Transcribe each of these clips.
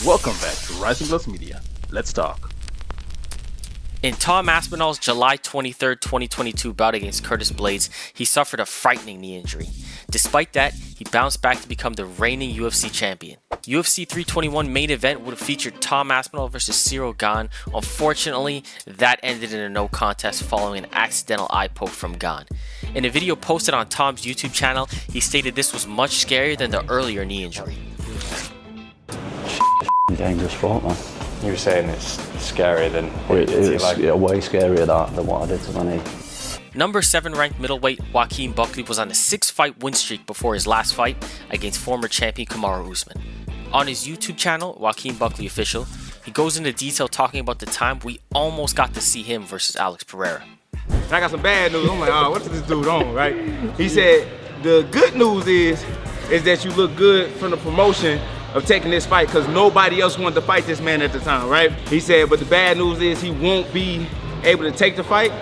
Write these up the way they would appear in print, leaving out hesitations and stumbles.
Welcome back to Rising Plus Media. Let's talk. In Tom Aspinall's July 23, 2022 bout against Curtis Blades, he suffered a frightening knee injury. Despite that, he bounced back to become the reigning UFC champion. UFC 321 main event would have featured Tom Aspinall versus Ciryl Gane. Unfortunately, that ended in a no contest following an accidental eye poke from Gane. In a video posted on Tom's YouTube channel, he stated this was much scarier than the earlier knee injury. Dangerous sport, man. You were saying it's scarier than it's way scarier than what I did to my knee. Number 7 ranked middleweight Joaquin Buckley was on a 6-fight win streak before his last fight against former champion Kamaru Usman. On his YouTube channel, Joaquin Buckley Official, he goes into detail talking about the time we almost got to see him versus Alex Pereira. And I got some bad news. I'm like, oh, what's this dude on, right? He said, the good news is that you look good from the promotion of taking this fight because nobody else wanted to fight this man at the time, right? He said, but the bad news is he won't be able to take the fight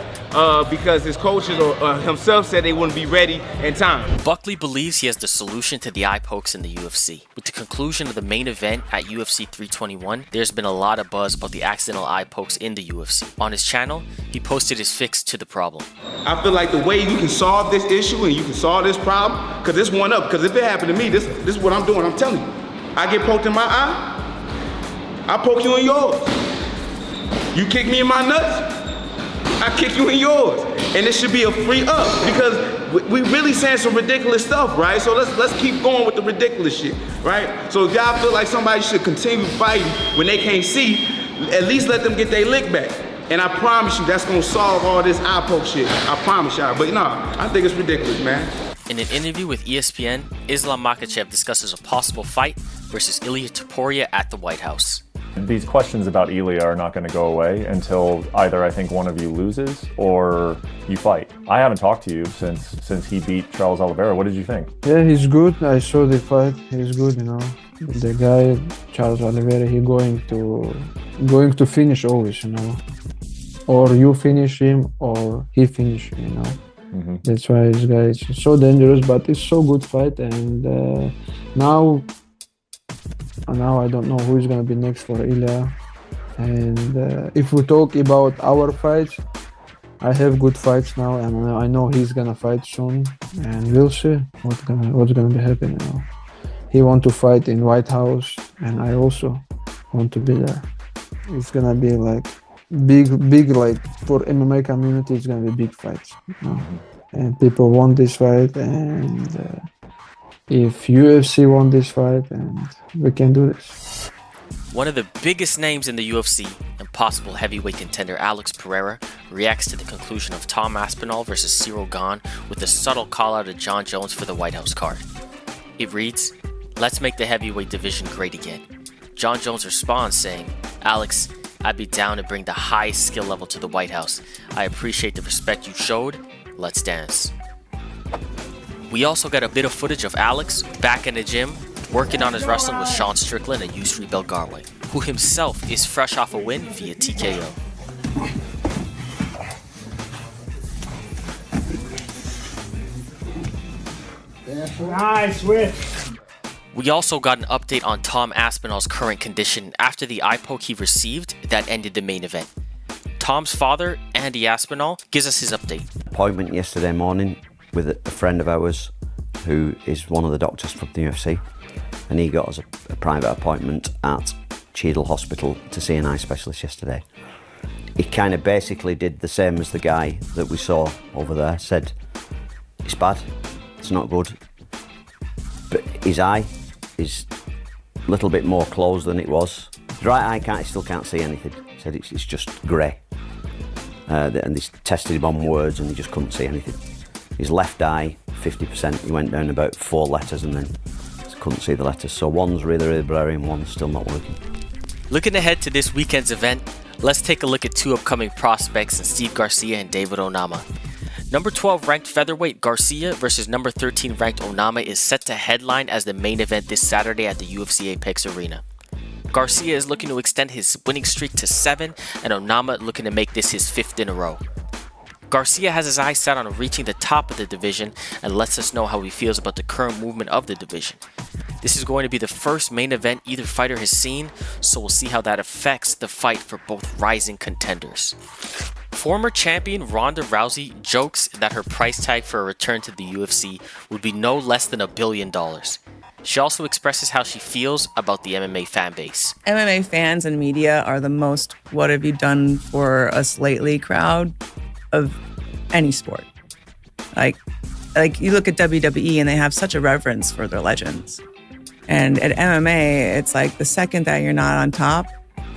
because his coaches or himself said they wouldn't be ready in time. Buckley believes he has the solution to the eye pokes in the UFC. With the conclusion of the main event at UFC 321, there's been a lot of buzz about the accidental eye pokes in the UFC. On his channel, he posted his fix to the problem. I feel like the way you can solve this issue and you can solve this problem, because this one up, because if it happened to me, this is what I'm doing, I'm telling you. I get poked in my eye, I poke you in yours. You kick me in my nuts, I kick you in yours. And it should be a free up because we really saying some ridiculous stuff, right? So let's keep going with the ridiculous shit, right? So if y'all feel like somebody should continue fighting when they can't see, at least let them get their lick back. And I promise you that's gonna solve all this eye poke shit. I promise y'all, but no, I think it's ridiculous, man. In an interview with ESPN, Makhachev discusses a possible fight versus Ilia Topuria at the White House. These questions about Ilia are not going to go away until either I think one of you loses or you fight. I haven't talked to you since he beat Charles Oliveira. What did you think? Yeah, he's good. I saw the fight. He's good, you know. The guy, Charles Oliveira, he going to finish always, you know. Or you finish him or he finish you, you know. Mm-hmm. That's why this guy is so dangerous, but it's so good fight. And now I don't know who is gonna be next for Ilia. And if we talk about our fights, I have good fights now, and I know he's gonna fight soon, and we'll see what's gonna be happening. You know, he want to fight in White House, and I also want to be there. It's gonna be like big like for MMA community. It's gonna be big fights, you know? And people want this fight, and if UFC want this fight, and we can do this. One of the biggest names in the UFC and possible heavyweight contender Alex Pereira reacts to the conclusion of Tom Aspinall versus Ciryl Gane with a subtle call out of Jon Jones for the White House card. It reads, "Let's make the heavyweight division great again." Jon Jones responds saying, "Alex, I'd be down to bring the highest skill level to the White House. I appreciate the respect you showed. Let's dance." We also got a bit of footage of Alex back in the gym working on his wrestling with Sean Strickland and Yusri Belgarwe, who himself is fresh off a win via TKO. Nice switch. We also got an update on Tom Aspinall's current condition after the eye poke he received that ended the main event. Tom's father, Andy Aspinall, gives us his update. Appointment yesterday morning with a friend of ours who is one of the doctors from the UFC, and he got us a private appointment at Cheadle Hospital to see an eye specialist yesterday. He kind of basically did the same as the guy that we saw over there, said it's bad, it's not good, but his eye is a little bit more closed than it was. His right eye he still can't see anything. He said it's just grey. And they tested him on words and he just couldn't see anything. His left eye, 50%, he went down about 4 letters and then couldn't see the letters. So one's really blurry and one's still not working. Looking ahead to this weekend's event, let's take a look at 2 upcoming prospects in Steve Garcia and David Onama. Number 12 ranked featherweight Garcia versus number 13 ranked Onama is set to headline as the main event this Saturday at the UFC Apex Arena. Garcia is looking to extend his winning streak to 7, and Onama looking to make this his 5th in a row. Garcia has his eyes set on reaching the top of the division and lets us know how he feels about the current movement of the division. This is going to be the first main event either fighter has seen, so we'll see how that affects the fight for both rising contenders. Former champion Ronda Rousey jokes that her price tag for a return to the UFC would be no less than $1 billion. She also expresses how she feels about the MMA fan base. MMA fans and media are the most "what have you done for us lately" crowd of any sport. Like you look at WWE and they have such a reverence for their legends. And at MMA, it's like the second that you're not on top,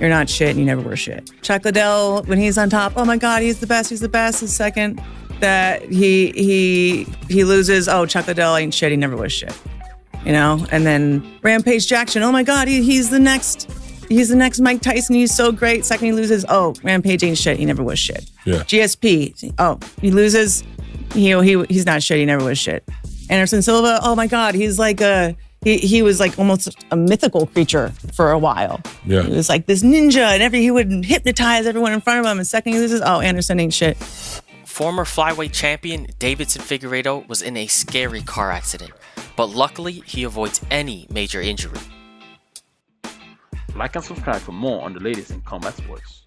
you're not shit and you never were shit. Chuck Liddell, when he's on top, oh my God, he's the best. The second that he loses, oh, Chuck Liddell ain't shit, he never was shit. You know? And then Rampage Jackson, oh my God, he's the next Mike Tyson, he's so great. Second he loses, oh, Rampage ain't shit, he never was shit. Yeah. GSP, oh, he he's not shit, he never was shit. Anderson Silva, oh my God, he's like he was like almost a mythical creature for a while. Yeah. He was like this ninja, and he would hypnotize everyone in front of him. And second he loses, oh, Anderson ain't shit. Former flyweight champion Deiveson Figueiredo was in a scary car accident, but luckily he avoids any major injury. Like and subscribe for more on the latest in combat sports.